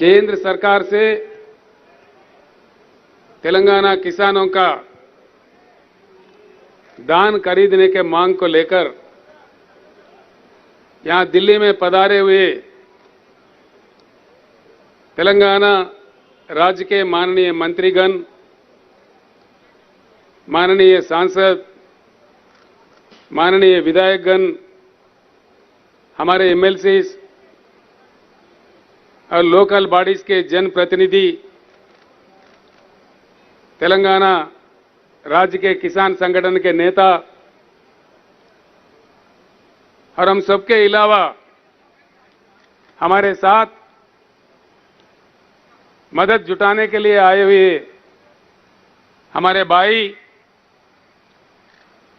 केंद्र सरकार से तेलंगाना किसानों का धान खरीदने के मांग को लेकर यहां दिल्ली में पधारे हुए तेलंगाना राज्य के माननीय मंत्रीगण, माननीय सांसद, माननीय विधायकगण, हमारे एमएलसीज और लोकल बॉडीज के जनप्रतिनिधि, तेलंगाना राज्य के किसान संगठन के नेता और हम सबके अलावा हमारे साथ मदद जुटाने के लिए आए हुए हमारे भाई,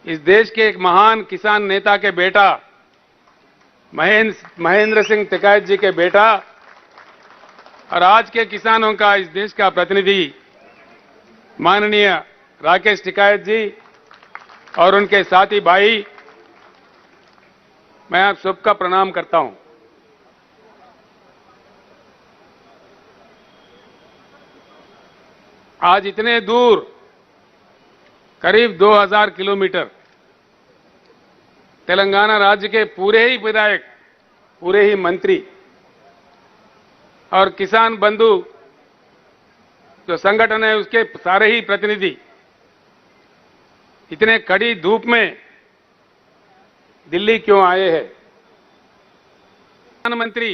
इस देश के एक महान किसान नेता के बेटा महेंद्र सिंह टिकैत जी के बेटा और आज के किसानों का इस देश का प्रतिनिधि माननीय राकेश टिकैत जी और उनके साथी भाई, मैं आप सबका प्रणाम करता हूं। आज इतने दूर करीब 2000 किलोमीटर तेलंगाना राज्य के पूरे ही विधायक, पूरे ही मंत्री और किसान बंधु जो संगठन है उसके सारे ही प्रतिनिधि इतने कड़ी धूप में दिल्ली क्यों आए हैं? प्रधानमंत्री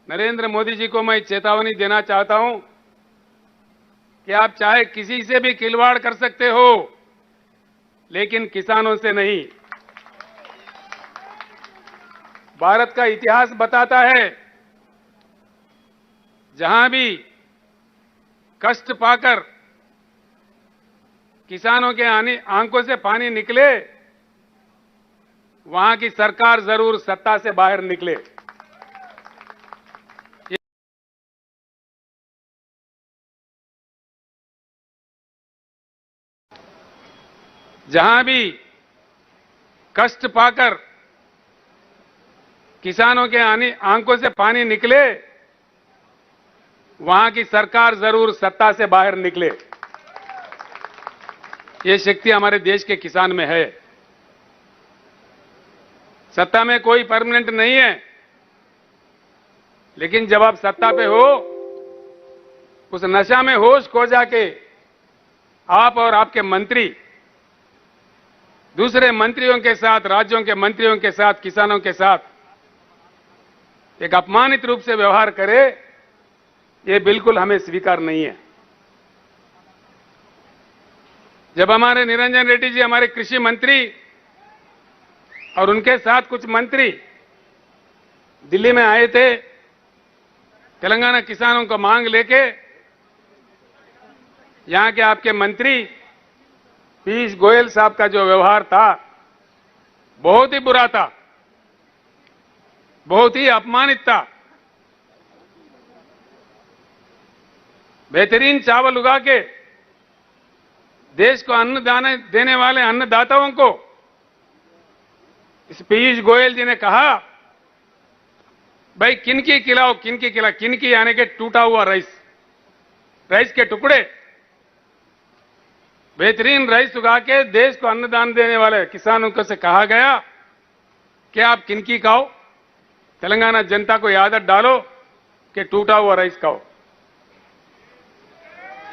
नरेंद्र मोदी जी को मैं चेतावनी देना चाहता हूं कि आप चाहे किसी से भी खिलवाड़ कर सकते हो, लेकिन किसानों से नहीं। भारत का इतिहास बताता है, जहां भी कष्ट पाकर किसानों के आंखों से पानी निकले, वहां की सरकार जरूर सत्ता से बाहर निकले। जहां भी कष्ट पाकर किसानों के आंखों से पानी निकले, वहां की सरकार जरूर सत्ता से बाहर निकले। ये शक्ति हमारे देश के किसान में है। सत्ता में कोई परमानेंट नहीं है, लेकिन जब आप सत्ता पे हो, उस नशा में होश खो जाके आप और आपके मंत्री दूसरे मंत्रियों के साथ, राज्यों के मंत्रियों के साथ, किसानों के साथ एक अपमानित रूप से व्यवहार करे, ये बिल्कुल हमें स्वीकार नहीं है। जब हमारे निरंजन रेड्डी जी, हमारे कृषि मंत्री और उनके साथ कुछ मंत्री दिल्ली में आए थे, तेलंगाना किसानों को मांग लेके, यहां के आपके मंत्री पीयूष गोयल साहब का जो व्यवहार था, बहुत ही बुरा था, बहुत ही अपमानित था। बेहतरीन चावल उगा के देश को अन्न देने वाले अन्नदाताओं को इस पीयूष गोयल जी ने कहा, भाई किनकी खिलाओ, किनकी खिलाओ, किनकी यानी के टूटा हुआ राइस के टुकड़े, बेहतरीन राइस उगा के देश को अन्नदान देने वाले किसानों को से कहा गया कि आप किनकी खाओ, तेलंगाना जनता को ये आदत डालो कि टूटा हुआ राइस खाओ।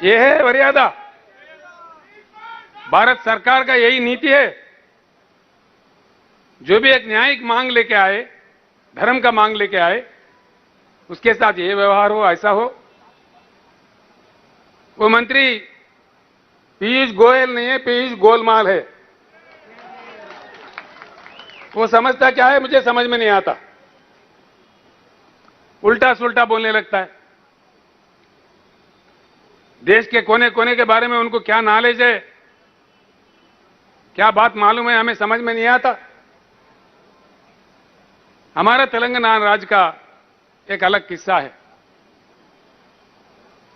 यह है मर्यादा। भारत सरकार का यही नीति है। जो भी एक न्यायिक मांग लेके आए, धर्म का मांग लेके आए, उसके साथ ये व्यवहार हो, ऐसा हो। वो मंत्री पीयूष गोयल नहीं है, पीयूष गोलमाल है। वो समझता क्या है, मुझे समझ में नहीं आता। उल्टा सुल्टा बोलने लगता है। देश के कोने कोने के बारे में उनको क्या नॉलेज है, क्या बात मालूम है, हमें समझ में नहीं आता। हमारा तेलंगाना राज्य का एक अलग किस्सा है।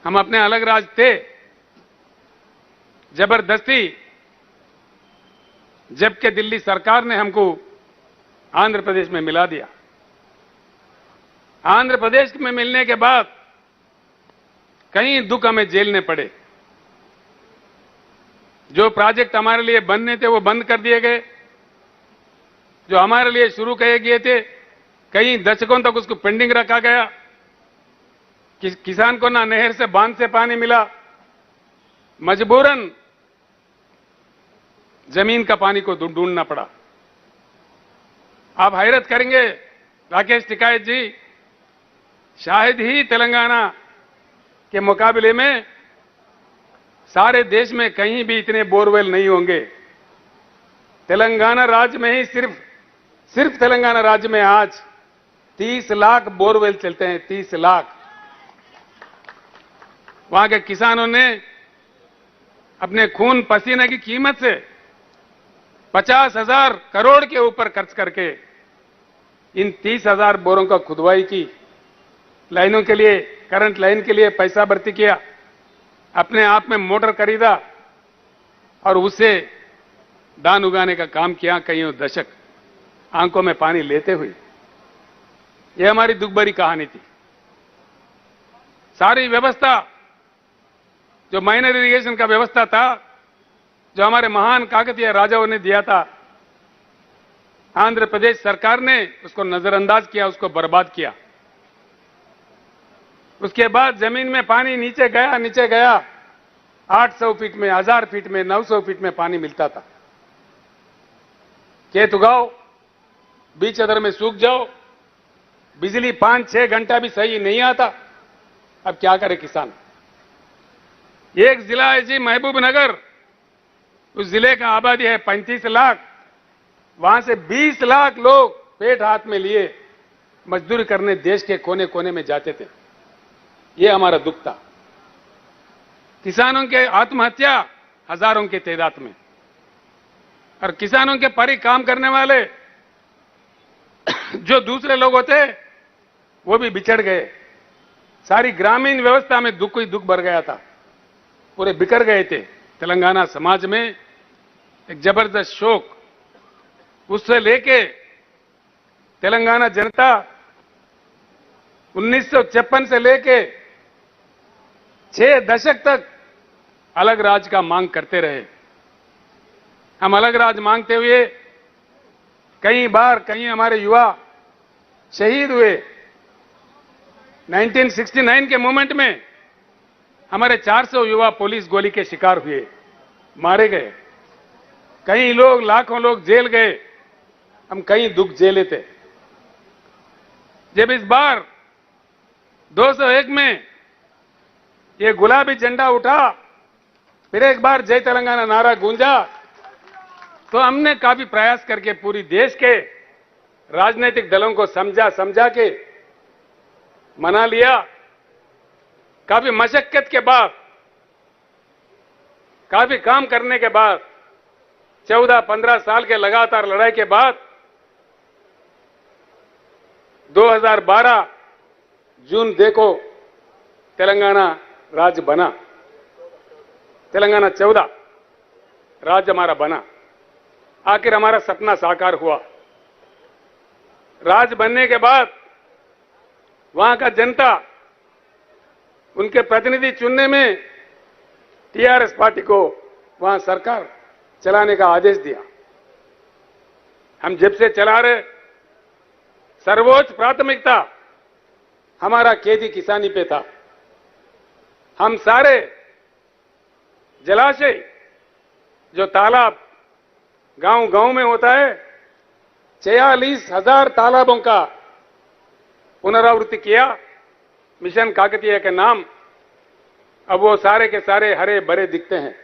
हम अपने अलग राज्य थे, जबरदस्ती जबकि दिल्ली सरकार ने हमको आंध्र प्रदेश में मिला दिया। आंध्र प्रदेश में मिलने के बाद कई दुख हमें झेलने पड़े। जो प्रोजेक्ट हमारे लिए बनने थे वो बंद कर दिए गए। जो हमारे लिए शुरू किए गए थे कई दशकों तक उसको पेंडिंग रखा गया। किसान को ना नहर से बांध से पानी मिला, मजबूरन जमीन का पानी को ढूंढना पड़ा। आप हैरत करेंगे राकेश टिकैत जी, शायद ही तेलंगाना के मुकाबले में सारे देश में कहीं भी इतने बोरवेल नहीं होंगे। तेलंगाना राज्य में ही सिर्फ तेलंगाना राज्य में आज 30 लाख बोरवेल चलते हैं। 30 लाख। वहां के किसानों ने अपने खून पसीने की कीमत से 50,000 करोड़ के ऊपर खर्च करके इन 30,000 बोरों का खुदवाई की, लाइनों के लिए, करंट लाइन के लिए पैसा भर्ती किया, अपने आप में मोटर खरीदा और उससे धान उगाने का काम किया कईयों दशक, आंखों में पानी लेते हुए। यह हमारी दुख भरी कहानी थी। सारी व्यवस्था जो माइनर इरिगेशन का व्यवस्था था, जो हमारे महान काकतीय राजाओं ने दिया था, आंध्र प्रदेश सरकार ने उसको नजरअंदाज किया, उसको बर्बाद किया। उसके बाद जमीन में पानी नीचे गया 800 फीट में, 1000 फीट में, 900 फीट में पानी मिलता था। खेत उगाओ, बीच अदर में सूख जाओ, बिजली 5-6 घंटा भी सही नहीं आता। अब क्या करे किसान। एक जिला है जी महबूबनगर, उस जिले का आबादी है 35 लाख। वहां से 20 लाख लोग पेट हाथ में लिए मजदूरी करने देश के कोने कोने में जाते थे। ये हमारा दुख था। किसानों के आत्महत्या हजारों के तादाद में, और किसानों के परी काम करने वाले जो दूसरे लोग होते वो भी बिछड़ गए। सारी ग्रामीण व्यवस्था में दुख ही दुख भर गया था, पूरे बिखर गए थे। तेलंगाना समाज में एक जबरदस्त शोक, उससे लेके तेलंगाना जनता 1956 से लेके 6 दशक तक अलग राज्य का मांग करते रहे। हम अलग राज्य मांगते हुए कई बार कई हमारे युवा शहीद हुए। 1969 के मूवमेंट में हमारे 400 युवा पुलिस गोली के शिकार हुए, मारे गए। कई लोग, लाखों लोग जेल गए। हम कई दुख झेले थे। जब इस बार 201 में ये गुलाबी झंडा उठा, फिर एक बार जय तेलंगाना नारा गूंजा, तो हमने काफी प्रयास करके पूरी देश के राजनीतिक दलों को समझा के मना लिया। काफी मशक्कत के बाद, काफी काम करने के बाद, 14-15 साल के लगातार लड़ाई के बाद 2012 जून देखो तेलंगाना राज्य बना। तेलंगाना 14 राज्य हमारा बना। आखिर हमारा सपना साकार हुआ। राज्य बनने के बाद वहां का जनता उनके प्रतिनिधि चुनने में टीआरएस पार्टी को वहां सरकार चलाने का आदेश दिया। हम जब से चला रहे, सर्वोच्च प्राथमिकता हमारा खेती किसानी पे था। हम सारे जलाशय, जो तालाब गांव गांव में होता है, 46,000 तालाबों का पुनरावृत्ति किया मिशन काकतीय के नाम। अब वो सारे के सारे हरे भरे दिखते हैं।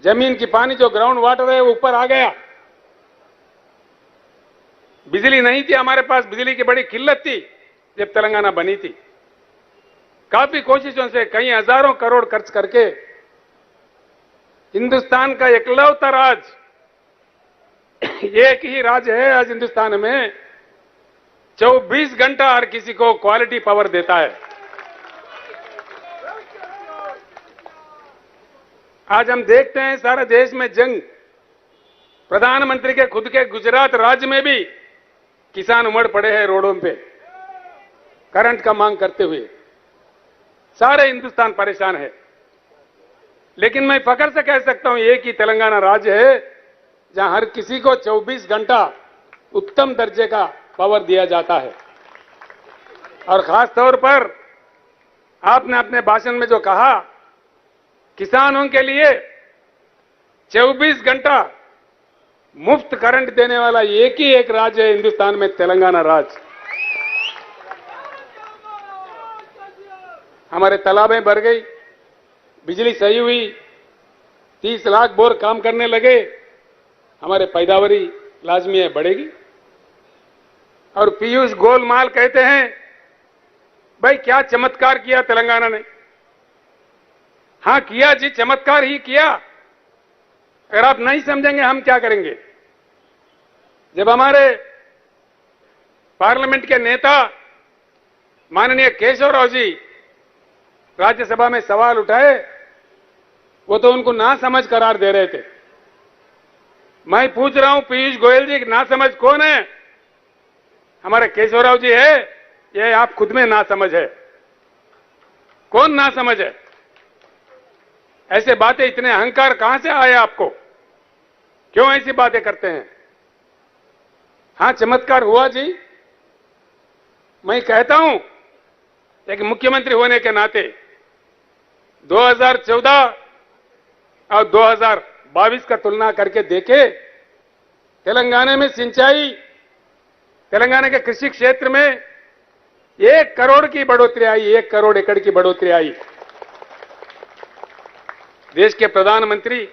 जमीन की पानी जो ग्राउंड वाटर है वो ऊपर आ गया। बिजली नहीं थी हमारे पास, बिजली की बड़ी किल्लत थी जब तेलंगाना बनी थी। काफी कोशिशों से कई हजारों करोड़ खर्च करके हिंदुस्तान का इकलौता राज्य, एक ही राज्य है आज हिंदुस्तान में 24 घंटा हर किसी को क्वालिटी पावर देता है। आज हम देखते हैं सारे देश में जंग। प्रधानमंत्री के खुद के गुजरात राज्य में भी किसान उमड़ पड़े हैं रोडों पे। करंट का मांग करते हुए सारे हिंदुस्तान परेशान है। लेकिन मैं फख्र से कह सकता हूं एक ही तेलंगाना राज्य है जहां हर किसी को 24 घंटा उत्तम दर्जे का पावर दिया जाता है। और खास तौर पर आपने अपने भाषण में जो कहा, किसानों के लिए 24 घंटा मुफ्त करंट देने वाला एक ही एक राज्य है हिंदुस्तान में, तेलंगाना राज्य। हमारे तालाबें भर गई, बिजली सही हुई, 30 लाख बोर काम करने लगे, हमारे पैदावारी लाजमी है बढ़ेगी। और पीयूष गोलमाल कहते हैं, भाई क्या चमत्कार किया तेलंगाना ने। हां किया जी, चमत्कार ही किया। अगर आप नहीं समझेंगे हम क्या करेंगे। जब हमारे पार्लियामेंट के नेता माननीय केशवराव जी राज्यसभा में सवाल उठाए, वो तो उनको ना समझ करार दे रहे थे। मैं पूछ रहा हूं पीयूष गोयल जी, ना समझ कौन है? हमारे केशवराव जी है, ये आप खुद में ना समझ है। कौन ना समझ है? ऐसे बातें, इतने अहंकार कहां से आए आपको? क्यों ऐसी बातें करते हैं? हां चमत्कार हुआ जी। मैं कहता हूं एक मुख्यमंत्री होने के नाते 2014 और 2022 का तुलना करके देखे, तेलंगाना में सिंचाई, तेलंगाना के कृषि क्षेत्र में 1 करोड़ की बढ़ोतरी आई, 1 करोड़ एकड़ की बढ़ोतरी आई। देश के प्रधानमंत्री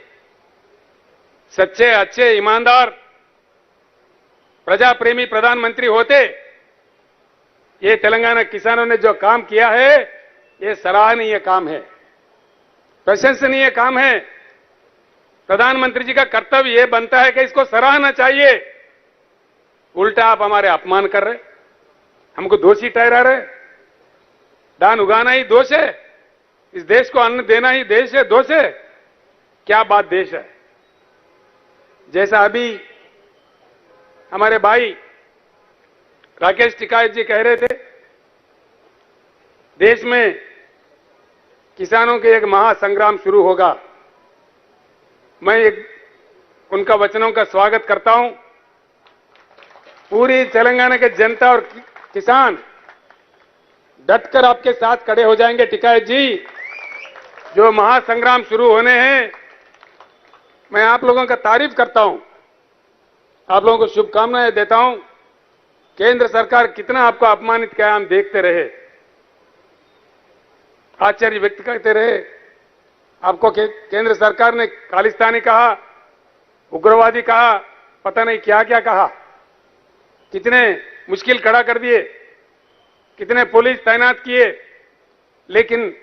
सच्चे, अच्छे, ईमानदार, प्रजा प्रेमी प्रधानमंत्री होते, ये तेलंगाना किसानों ने जो काम किया है, ये सराहनीय काम है, प्रशंसनीय काम है। प्रधानमंत्री जी का कर्तव्य यह बनता है कि इसको सराहना चाहिए। उल्टा आप हमारे अपमान कर रहे, हमको दोषी ठहरा रहे। धान उगाना ही दोष है, इस देश को अन्न देना ही देश है, दोष है? क्या बात देश है? जैसा अभी हमारे भाई राकेश टिकायत जी कह रहे थे, देश में किसानों के एक महासंग्राम शुरू होगा। मैं उनका वचनों का स्वागत करता हूं। पूरी तेलंगाना के जनता और किसान डटकर आपके साथ खड़े हो जाएंगे। टिकायत जी, जो महासंग्राम शुरू होने हैं, मैं आप लोगों का तारीफ करता हूं, आप लोगों को शुभकामनाएं देता हूं। केंद्र सरकार कितना आपको अपमानित किया, हम देखते रहे, आश्चर्य व्यक्त करते रहे। आपको केंद्र सरकार ने खालिस्तानी कहा, उग्रवादी कहा, पता नहीं क्या क्या कहा, कितने मुश्किल खड़ा कर दिए, कितने पुलिस तैनात किए, लेकिन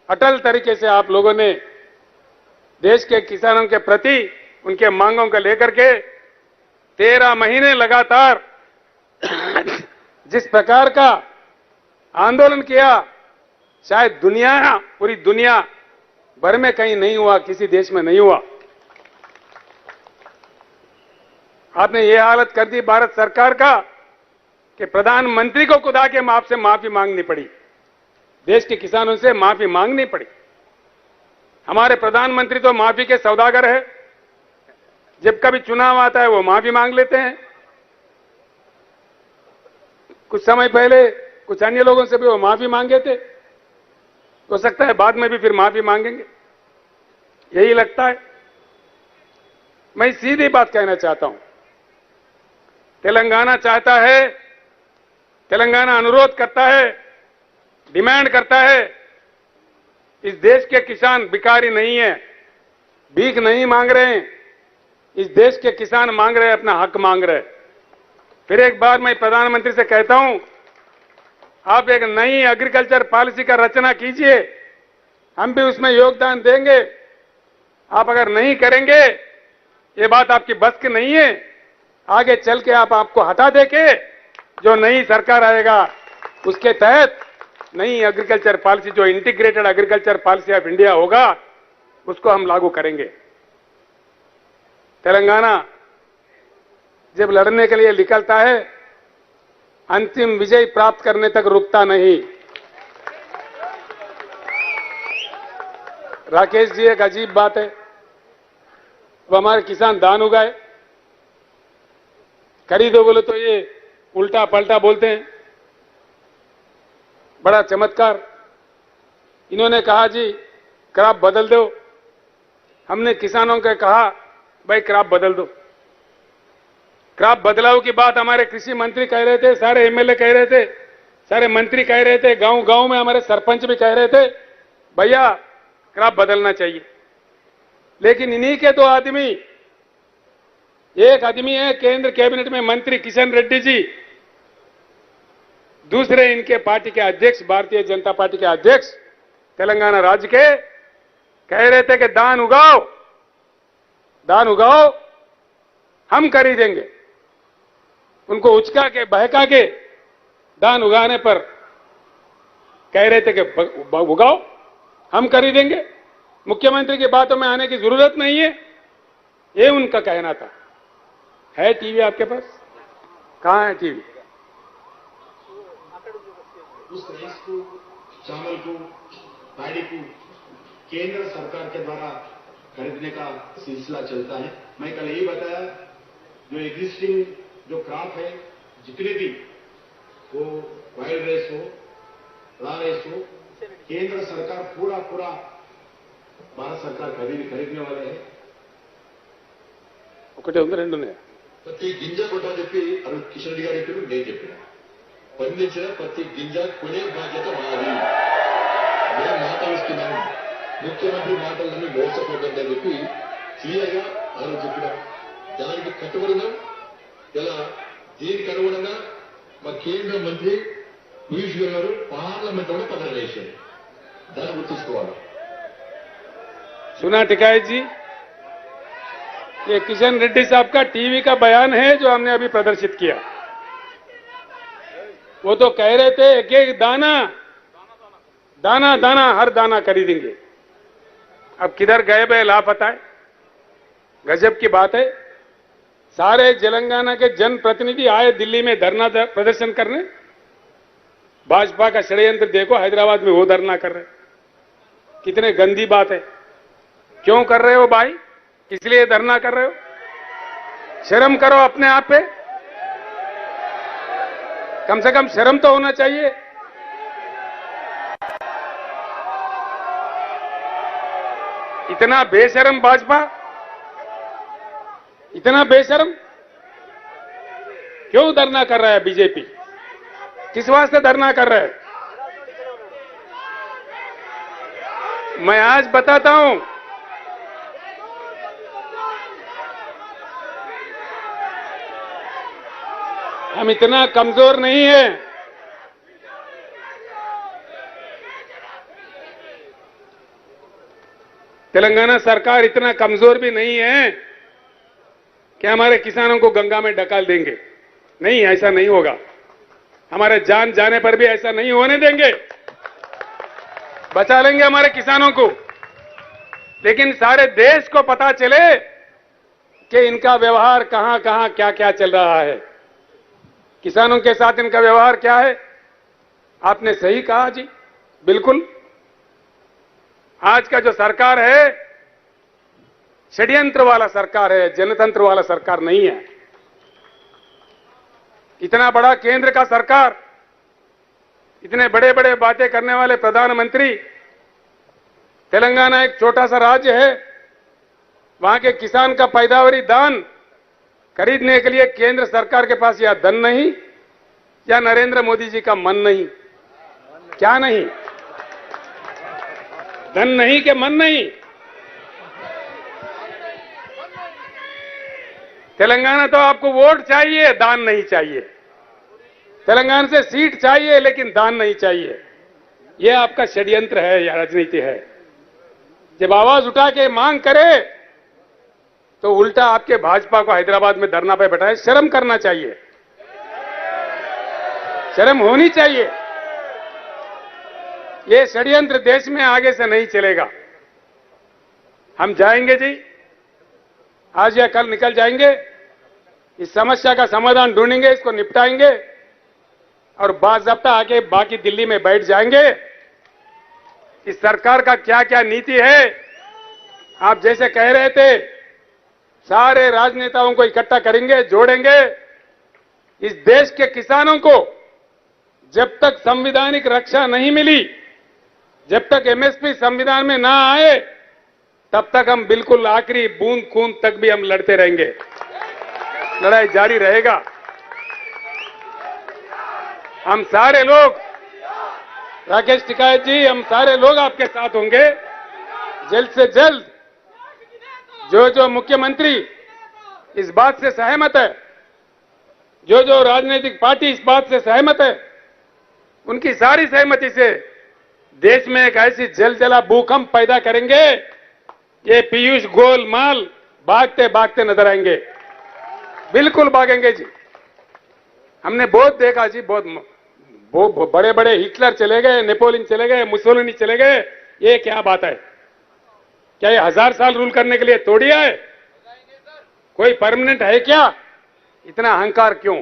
अटल तरीके से आप लोगों ने देश के किसानों के प्रति उनके मांगों को लेकर के 13 महीने लगातार जिस प्रकार का आंदोलन किया, शायद दुनिया, पूरी दुनिया भर में कहीं नहीं हुआ, किसी देश में नहीं हुआ। आपने ये हालत कर दी भारत सरकार का कि प्रधानमंत्री को खुद आके आपसे माफी मांगनी पड़ी, देश के किसानों से माफी मांगनी पड़ी। हमारे प्रधानमंत्री तो माफी के सौदागर है, जब कभी चुनाव आता है वो माफी मांग लेते हैं। कुछ समय पहले कुछ अन्य लोगों से भी वो माफी मांगे थे, हो सकता है बाद में भी फिर माफी मांगेंगे, यही लगता है। मैं सीधी बात कहना चाहता हूं, तेलंगाना चाहता है, तेलंगाना अनुरोध करता है, डिमांड करता है, इस देश के किसान भिखारी नहीं है, भीख नहीं मांग रहे हैं। इस देश के किसान मांग रहे हैं, अपना हक मांग रहे हैं। फिर एक बार मैं प्रधानमंत्री से कहता हूं, आप एक नई एग्रीकल्चर पॉलिसी का रचना कीजिए, हम भी उसमें योगदान देंगे। आप अगर नहीं करेंगे, ये बात आपकी बस की नहीं है, आगे चल के आपको हटा देके जो नई सरकार आएगा उसके तहत नई एग्रीकल्चर पॉलिसी, जो integrated agriculture policy of India होगा, उसको हम लागू करेंगे। तेलंगाना जब लड़ने के लिए निकलता है अंतिम विजय प्राप्त करने तक रुकता नहीं। राकेश जी, एक अजीब बात है, वो हमारे किसान धान उगाए, खरीदो बोले तो ये उल्टा पलटा बोलते हैं। बड़ा चमत्कार, इन्होंने कहा जी क्रॉप बदल दो। हमने किसानों को कहा भाई क्रॉप बदल दो। क्रॉप बदलाव की बात हमारे कृषि मंत्री कह रहे थे, सारे एमएलए कह रहे थे, सारे मंत्री कह रहे थे, गांव गांव में हमारे सरपंच भी कह रहे थे भैया क्रॉप बदलना चाहिए। लेकिन इन्हीं के दो आदमी, एक आदमी है केंद्र कैबिनेट में मंत्री किशन रेड्डी जी, दूसरे इनके पार्टी के अध्यक्ष, भारतीय जनता पार्टी के अध्यक्ष तेलंगाना राज्य के, कह रहे थे कि धान उगाओ, धान उगाओ, हम खरीदेंगे। उनको उचका के बहका के धान उगाने पर कह रहे थे कि उगाओ, हम खरीदेंगे। मुख्यमंत्री की बातों में आने की जरूरत नहीं है, ये उनका कहना था। है टीवी आपके पास? कहां है टीवी? उस राइस को, चावल को, पैडी को केंद्र सरकार के द्वारा खरीदने का सिलसिला चलता है। मैं कल यही बताया, जो एग्जिस्टिंग जो क्रॉप है, जितने भी वो वाइल्ड राइस हो, रा राइस हो, केंद्र सरकार पूरा भारत सरकार खरीदने वाले हैं। ఒకటే ఉంది రెండు ఉన్నాయి. ప్రతి గింజ కొట్టని చెప్పి అరుణ్ కిషన్ రెడ్డి గారు చెప్పారు, నేను చెప్పిన పండించిన ప్రతి గింజ కొనే బాధ్యత మాది. నేను మాట ఇస్తున్నాను, ముఖ్యమంత్రి మాటలన్నీ మోసపోతుందని చెప్పి క్లియర్ గా అరుణ్ చెప్పిన దానికి కట్టుబడినాం. ఇలా దీనికి అనుగుణంగా మా కేంద్ర మంత్రి పీయూష్ గోయల్ గారు పార్లమెంట్ లో పదవి చేశారు. దాన్ని గుర్తుంచుకోవాలి. सुना टिकायत जी, ये किशन रेड्डी साहब का टीवी का बयान है जो हमने अभी प्रदर्शित किया। वो तो कह रहे थे एक एक दाना दाना दाना हर दाना खरीदेंगे। अब किधर गए बे लापता है। गजब की बात है, सारे तेलंगाना के जनप्रतिनिधि आए दिल्ली में धरना प्रदर्शन करने। भाजपा का षड्यंत्र देखो, हैदराबाद में वो धरना कर रहे, कितने गंदी बात है। क्यों कर रहे हो भाई? किस लिए धरना कर रहे हो? शर्म करो अपने आप पे, कम से कम शर्म तो होना चाहिए। इतना बेशर्म भाजपा, इतना बेशर्म क्यों धरना कर रहा है बीजेपी? किस वास्ते धरना कर रहा है? मैं आज बताता हूं, हम इतना कमजोर नहीं है। तेलंगाना सरकार इतना कमजोर भी नहीं है कि हमारे किसानों को गंगा में ढकाल देंगे। नहीं, ऐसा नहीं होगा। हमारे जान जाने पर भी ऐसा नहीं होने देंगे। बचा लेंगे हमारे किसानों को। लेकिन सारे देश को पता चले कि इनका व्यवहार कहां कहां क्या क्या चल रहा है, किसानों के साथ इनका व्यवहार क्या है। आपने सही कहा जी, बिल्कुल। आज का जो सरकार है षड्यंत्र वाला सरकार है, जनतंत्र वाला सरकार नहीं है। इतना बड़ा केंद्र का सरकार, इतने बड़े बड़े बातें करने वाले प्रधानमंत्री, तेलंगाना एक छोटा सा राज्य है, वहां के किसान का पैदावारी दान खरीदने के लिए केंद्र सरकार के पास या धन नहीं या नरेंद्र मोदी जी का मन नहीं। क्या नहीं? धन नहीं कि मन नहीं? तेलंगाना तो आपको वोट चाहिए, दान नहीं चाहिए। तेलंगाना से सीट चाहिए लेकिन दान नहीं चाहिए। यह आपका षड्यंत्र है या राजनीति है। जब आवाज उठा के मांग करे तो उल्टा आपके भाजपा को हैदराबाद में धरना पे बैठाए। शर्म करना चाहिए, शर्म होनी चाहिए। ये षड्यंत्र देश में आगे से नहीं चलेगा। हम जाएंगे जी, आज या कल निकल जाएंगे, इस समस्या का समाधान ढूंढेंगे, इसको निपटाएंगे। और बाज़ाब्ता आके बाकी दिल्ली में बैठ जाएंगे। इस सरकार का क्या क्या नीति है, आप जैसे कह रहे थे, सारे राजनेताओं को इकट्ठा करेंगे, जोड़ेंगे। इस देश के किसानों को जब तक संवैधानिक रक्षा नहीं मिली, जब तक एमएसपी संविधान में ना आए, तब तक हम बिल्कुल आखिरी बूंद खून तक भी हम लड़ते रहेंगे, लड़ाई जारी रहेगा। हम सारे लोग, राकेश टिकैत जी, हम सारे लोग आपके साथ होंगे। जल्द से जल्द जो मुख्यमंत्री इस बात से सहमत है, जो राजनीतिक पार्टी इस बात से सहमत है, उनकी सारी सहमति से देश में एक ऐसी जलजला भूकंप पैदा करेंगे, ये पीयूष गोलमाल भागते भागते नजर आएंगे, बिल्कुल भागेंगे जी। हमने बहुत देखा जी, बहुत बड़े बड़े हिटलर चले गए, नेपोलियन चले गए, मुसोलिनी चले गए, ये क्या बात है? क्या ये 1000 साल रूल करने के लिए तोड़ी है? कोई परमानेंट है क्या? इतना अहंकार क्यों?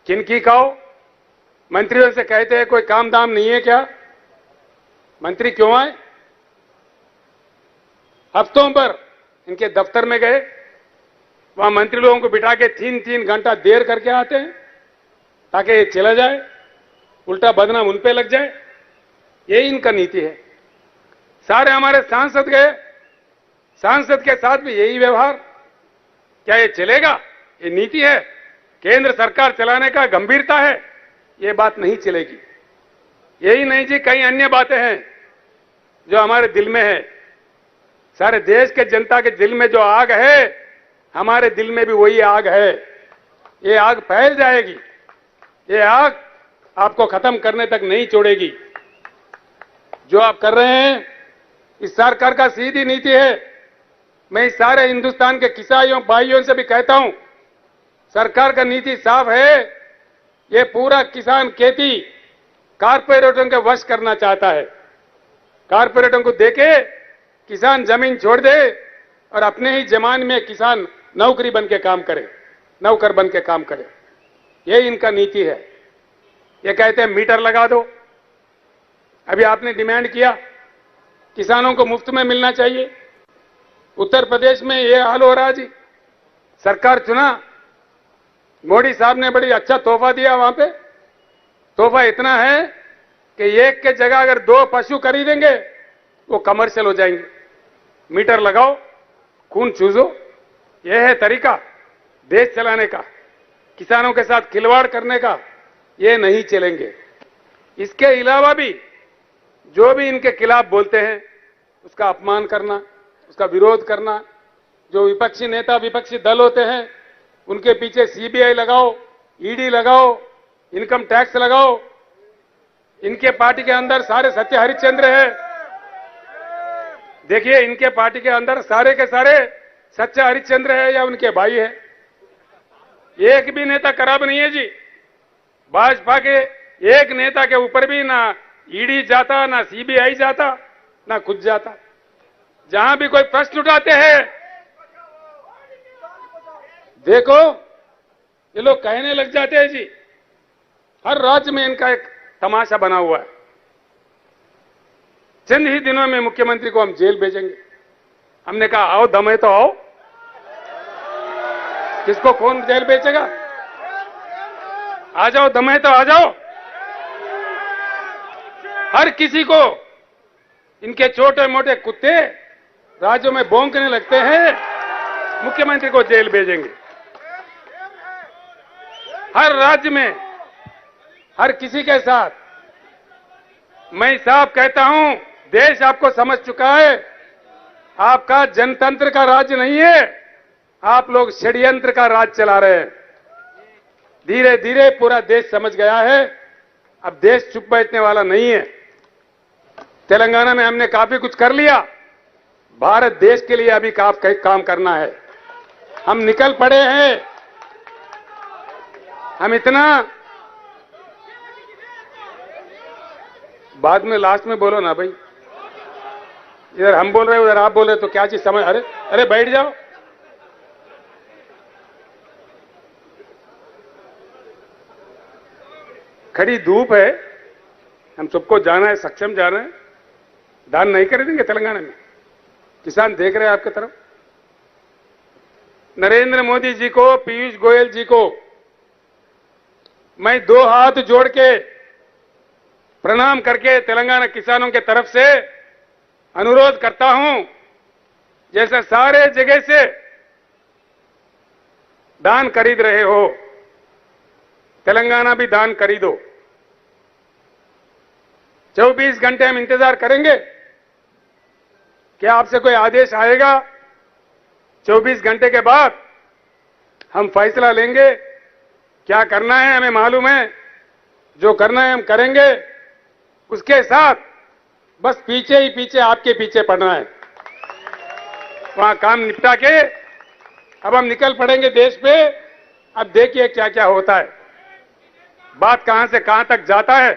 किनकी खाओ? मंत्रियों से कहते हैं कोई काम दाम नहीं है क्या? मंत्री क्यों आए? हफ्तों पर इनके दफ्तर में गए, वहां मंत्री लोगों को बिठा के 3-3 घंटा देर करके आते हैं ताकि ये चला जाए, उल्टा बदनाम उन पे लग जाए। यही इनका नीति है। सारे हमारे सांसद गए, सांसद के साथ भी यही व्यवहार। क्या ये चलेगा? ये नीति है, केंद्र सरकार चलाने का गंभीरता है, ये बात नहीं चलेगी। यही नहीं जी, कई अन्य बातें हैं जो हमारे दिल में है। सारे देश के जनता के दिल में जो आग है, हमारे दिल में भी वही आग है। ये आग फैल जाएगी, ये आग आपको खत्म करने तक नहीं छोड़ेगी। जो आप कर रहे हैं, इस सरकार का सीधी नीति है। मैं इस सारे हिंदुस्तान के किसानों भाइयों से भी कहता हूं, सरकार का नीति साफ है। ये पूरा किसान खेती कारपोरेटों के वश करना चाहता है। कारपोरेटों को देके किसान जमीन छोड़ दे और अपने ही जमान में किसान नौकरी बन के काम करे, नौकर बन के काम करे। ये इनका नीति है। ये कहते हैं मीटर लगा दो। अभी आपने डिमांड किया किसानों को मुफ्त में मिलना चाहिए। उत्तर प्रदेश में ये हाल हो रहा जी। सरकार चुना, मोदी साहब ने बड़ी अच्छा तोहफा दिया। वहां पे तोहफा इतना है कि एक के जगह अगर 2 पशु खरीदेंगे वो कमर्शियल हो जाएंगे। मीटर लगाओ, खून चूसो। यह है तरीका देश चलाने का, किसानों के साथ खिलवाड़ करने का। ये नहीं चलेंगे। इसके अलावा भी जो भी इनके खिलाफ बोलते हैं उसका अपमान करना, उसका विरोध करना, जो विपक्षी नेता, विपक्षी दल होते हैं उनके पीछे सीबीआई लगाओ, ईडी लगाओ, इनकम टैक्स लगाओ। इनके पार्टी के अंदर सारे सत्य हरिश्चंद्र है। देखिए, इनके पार्टी के अंदर सारे के सारे सच्चा हरिश्चंद्र है या उनके भाई है। एक भी नेता खराब नहीं है जी। भाजपा के एक नेता के ऊपर भी ना ईडी जाता, ना सीबीआई जाता, ना खुद जाता। जहां भी कोई प्रश्न उठाते हैं, देखो ये लोग कहने लग जाते हैं जी। हर राज्य में इनका एक तमाशा बना हुआ है। चंद ही दिनों में मुख्यमंत्री को हम जेल भेजेंगे। हमने कहा आओ, दम है तो आओ। किसको कौन जेल भेजेगा? आ जाओ, दम है तो आ जाओ। हर किसी को, इनके छोटे मोटे कुत्ते राज्यों में भौंकने लगते हैं, मुख्यमंत्री को जेल भेजेंगे। हर राज्य में हर किसी के साथ। मैं साफ कहता हूं, देश आपको समझ चुका है। आपका जनतंत्र का राज्य नहीं है, आप लोग षड्यंत्र का राज चला रहे हैं। धीरे धीरे पूरा देश समझ गया है। अब देश चुप बैठने वाला नहीं है। तेलंगाना में हमने काफी कुछ कर लिया। भारत देश के लिए अभी काम करना है। हम निकल पड़े हैं। हम इतना, बाद में लास्ट में बोलो ना भाई। इधर हम बोल रहे, उधर आप बोल रहे, तो क्या चीज समझ। अरे बैठ जाओ। खड़ी धूप है, हम सबको जाना है, सक्षम जाना है। धान नहीं खरीदेंगे तेलंगाना में, किसान देख रहे हैं आपकी तरफ। नरेंद्र मोदी जी को, पीयूष गोयल जी को मैं दो हाथ जोड़ के प्रणाम करके तेलंगाना किसानों के तरफ से अनुरोध करता हूं, जैसे सारे जगह से धान खरीद रहे हो, तेलंगाना भी धान खरीदो। 24 घंटे हम इंतजार करेंगे, क्या आपसे कोई आदेश आएगा? 24 घंटे के बाद हम फैसला लेंगे। क्या करना है हमें मालूम है, जो करना है हम करेंगे। उसके साथ बस पीछे ही पीछे, आपके पीछे पड़ना है। वहां काम निपटा के अब हम निकल पड़ेंगे देश पे। अब देखिए क्या क्या होता है, बात कहां से कहां तक जाता है,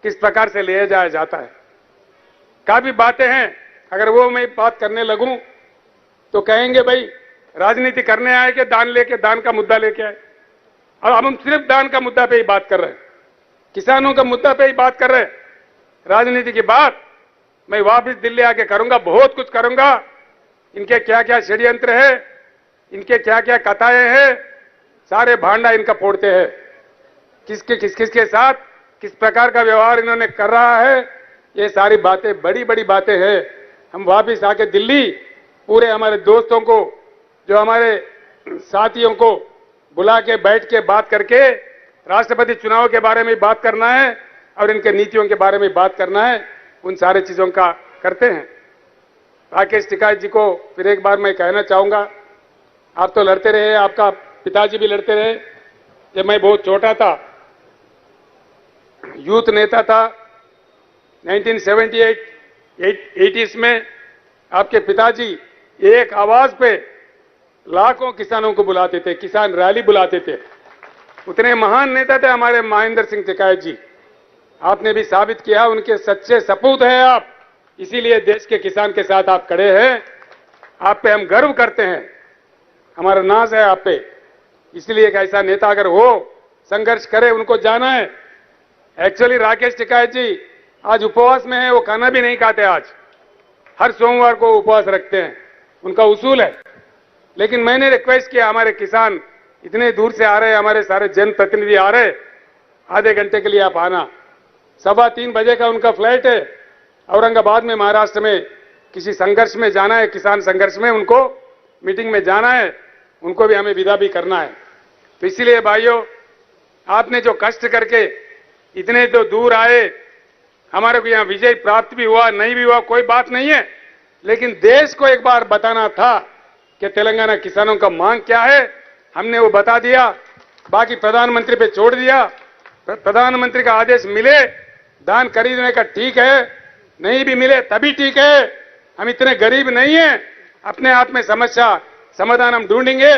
किस प्रकार से ले जाया जाता है। काफी बातें हैं, अगर वो मैं बात करने लगूं तो कहेंगे भाई राजनीति करने आए कि दान लेके, दान का मुद्दा लेके आए। अब हम सिर्फ दान का मुद्दा पे ही बात कर रहे हैं, किसानों का मुद्दा पे ही बात कर रहे हैं। राजनीति की बात मैं वापस दिल्ली आके करूंगा, बहुत कुछ करूंगा। इनके क्या क्या षड्यंत्र है, इनके क्या क्या कथाएं हैं, सारे भांडा इनका फोड़ते हैं। किसके साथ किस प्रकार का व्यवहार इन्होंने कर रहा है, ये सारी बातें बड़ी बड़ी बातें हैं। हम वापस आके दिल्ली पूरे हमारे दोस्तों को, जो हमारे साथियों को बुला के बैठ के बात करके राष्ट्रपति चुनाव के बारे में बात करना है और इनके नीतियों के बारे में बात करना है। उन सारे चीजों का करते हैं। राकेश टिकैत जी को फिर एक बार मैं कहना चाहूंगा, आप तो लड़ते रहे, आपका पिताजी भी लड़ते रहे। जब मैं बहुत छोटा था, यूथ नेता था, 1978-80s में आपके पिताजी एक आवाज पे लाखों किसानों को बुलाते थे, किसान रैली बुलाते थे। उतने महान नेता थे हमारे महेंद्र सिंह टिकैत जी। आपने भी साबित किया, उनके सच्चे सपूत हैं आप, इसीलिए देश के किसान के साथ आप खड़े हैं। आप पे हम गर्व करते हैं, हमारा नाज है आप पे। इसलिए एक ऐसा नेता अगर हो, संघर्ष करे, उनको जाना है। एक्चुअली राकेश टिकैत जी आज उपवास में है, वो खाना भी नहीं खाते। आज हर सोमवार को उपवास रखते हैं, उनका उसूल है। लेकिन मैंने रिक्वेस्ट किया, हमारे किसान इतने दूर से आ रहे हैं, हमारे सारे जनप्रतिनिधि आ रहे, आधे घंटे के लिए आप आना। 3:15 बजे का उनका फ्लाइट है, औरंगाबाद में, महाराष्ट्र में किसी संघर्ष में जाना है, किसान संघर्ष में उनको मीटिंग में जाना है, उनको भी हमें विदा भी करना है। तो इसलिए भाइयों, आपने जो कष्ट करके इतने तो दूर आए, हमारे को यहां विजय प्राप्त भी हुआ, नहीं भी हुआ, कोई बात नहीं है। लेकिन देश को एक बार बताना था कि तेलंगाना किसानों का मांग क्या है, हमने वो बता दिया। बाकी प्रधानमंत्री पे छोड़ दिया। प्रधानमंत्री का आदेश मिले धान खरीदने का, ठीक है, नहीं भी मिले तभी ठीक है। हम इतने गरीब नहीं हैं, अपने हाथ में समस्या समाधान हम ढूंढेंगे।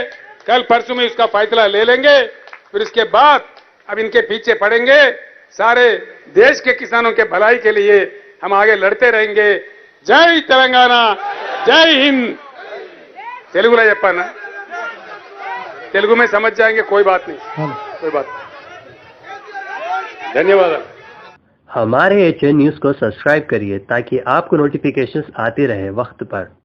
कल परसों में उसका फैसला ले लेंगे, फिर उसके बाद अब इनके पीछे पड़ेंगे। सारे देश के किसानों के भलाई के लिए हम आगे लड़ते रहेंगे। जय तेलंगाना, जय हिंद। तेलुगुలో చెప్పానా? तेलुगु में समझ जाएंगे, कोई बात नहीं, कोई बात नहीं। धन्यवाद। हमारे HN न्यूज को सब्सक्राइब करिए ताकि आपको नोटिफिकेशंस आते रहे वक्त पर।